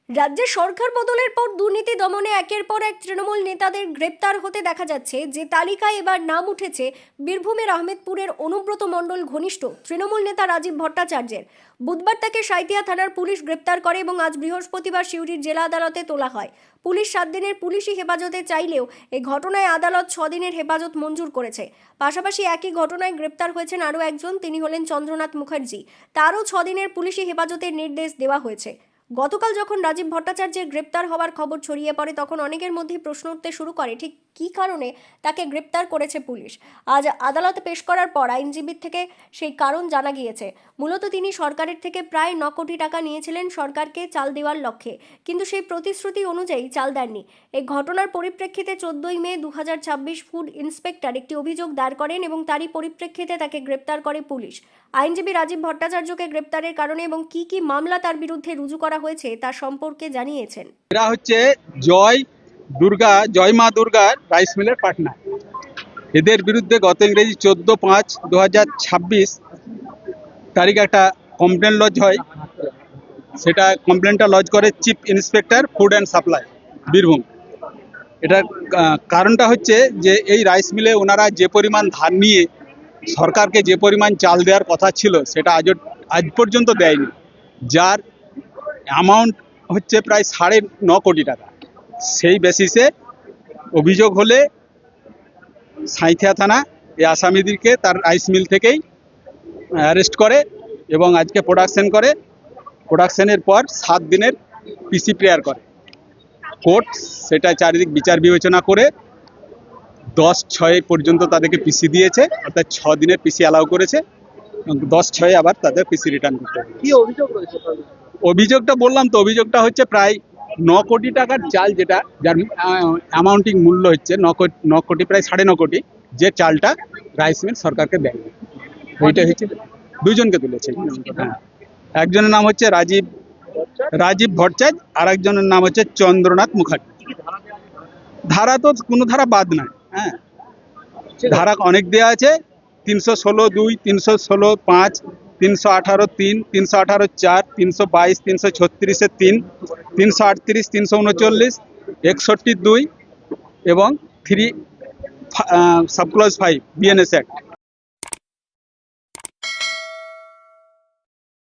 রাজ্যে সরকার বদলের পর দুর্নীতি দমনে একের পর এক তৃণমূল নেতাদের গ্রেপ্তার হতে দেখা যাচ্ছে। যে তালিকায় এবার নাম উঠেছে বীরভূমের আহমেদপুরের অনুব্রত মণ্ডল ঘনিষ্ঠ তৃণমূল নেতা রাজীব ভট্টাচার্যের। বুধবার তাকে সাঁইথিয়া থানার পুলিশ গ্রেপ্তার করে এবং আজ বৃহস্পতিবার সিউড়ির জেলা আদালতে তোলা হয়। পুলিশ 7 দিনের পুলিশি হেফাজতে চাইলেও এই ঘটনায় আদালত 6 দিনের হেফাজত মঞ্জুর করেছে। পাশাপাশি একই ঘটনায় গ্রেপ্তার হয়েছেন আরও একজন, তিনি হলেন চন্দ্রনাথ মুখার্জি। তারও 6 দিনের পুলিশি হেফাজতের নির্দেশ দেওয়া হয়েছে। গতকাল যখন রাজীব ভট্টাচার্যের গ্রেপ্তার হওয়ার খবর ছড়িয়ে পড়ে তখন অনেকের মধ্যে প্রশ্ন উঠতে শুরু করে ঠিক কী কারণে তাকে গ্রেপ্তার করেছে পুলিশ। আজ আদালতে পেশ করার পর আইনজীবীর থেকে সেই কারণ জানা গিয়েছে। মূলত তিনি সরকারের থেকে প্রায় 9 কোটি টাকা নিয়েছিলেন সরকারকে চাল দেওয়ার লক্ষ্যে, কিন্তু সেই প্রতিশ্রুতি অনুযায়ী চাল দেননি। এই ঘটনার পরিপ্রেক্ষিতে 14ই মে 2026 ফুড ইন্সপেক্টর একটি অভিযোগ দায়ের করেন এবং তারই পরিপ্রেক্ষিতে তাকে গ্রেপ্তার করে পুলিশ। আইনজীবী রাজীব ভট্টাচার্যকে গ্রেপ্তারের কারণে এবং কি মামলা তার বিরুদ্ধে রুজু করা হয়েছে তা সম্পর্কে জানিয়েছেন। এরা হচ্ছে জয় মা দুর্গার রাইস মিলের পার্টনার। এদের বিরুদ্ধে গত ইংরেজি 14/5/2026 তারিখ একটা কমপ্লেন লজ হয়। সেটা কমপ্লেনটা লজ করে chief inspector food and supply Birbhum. এটার কারণটা হচ্ছে যে এই রাইস মিলে ওনারা যে পরিমাণ ধার নিয়ে সরকারকে যে পরিমাণ চাল দেওয়ার কথা ছিল সেটা আজ পর্যন্ত দেয়নি, যার অ্যামাউন্ট হচ্ছে প্রায় 9.5 কোটি টাকা। সেই বেসিসে অভিযোগ হলে সাঁইথিয়া থানা এই আসামিদেরকে তার রাইস মিল থেকেই অ্যারেস্ট করে এবং আজকে প্রোডাকশনের পর 7 দিনের পিসি প্রেয়ার করে কোর্ট। সেটা চারিদিক বিচার বিবেচনা করে 10/6 পর্যন্ত তাদেরকে পিসি দিয়েছে, অর্থাৎ 6 দিনের পিসি অ্যালাউ করেছে। 10/6 আবার তাদের পিসি রিটার্ন করতে হবে। কি অভিযোগ রয়েছে? অভিযোগটা বললাম তো, অভিযোগটা হচ্ছে প্রায় 9 কোটি টাকার চাল, যেটা যার অ্যামাউন্টিং মূল্য হচ্ছে 9 কোটি প্রায় 9.5 কোটি, যে চালটা রাইস মিল সরকারকে দেয়। ওইটা হচ্ছে দুজনকে তুলেছে। হ্যাঁ, একজনের নাম হচ্ছে রাজীব ভট্টাচার্য, আর একজনের নাম হচ্ছে চন্দ্রনাথ মুখার্জি। ধারা তো কোনো ধারা বাদ নাই। হ্যাঁ, ধারা অনেক দেওয়া আছে। 316(2), 316(5), 318(3), 318(4), 322, 336(3), 338, 339, 61(2) এবং 3 সাবক্লজ 5 বিএনএস অ্যাক্ট।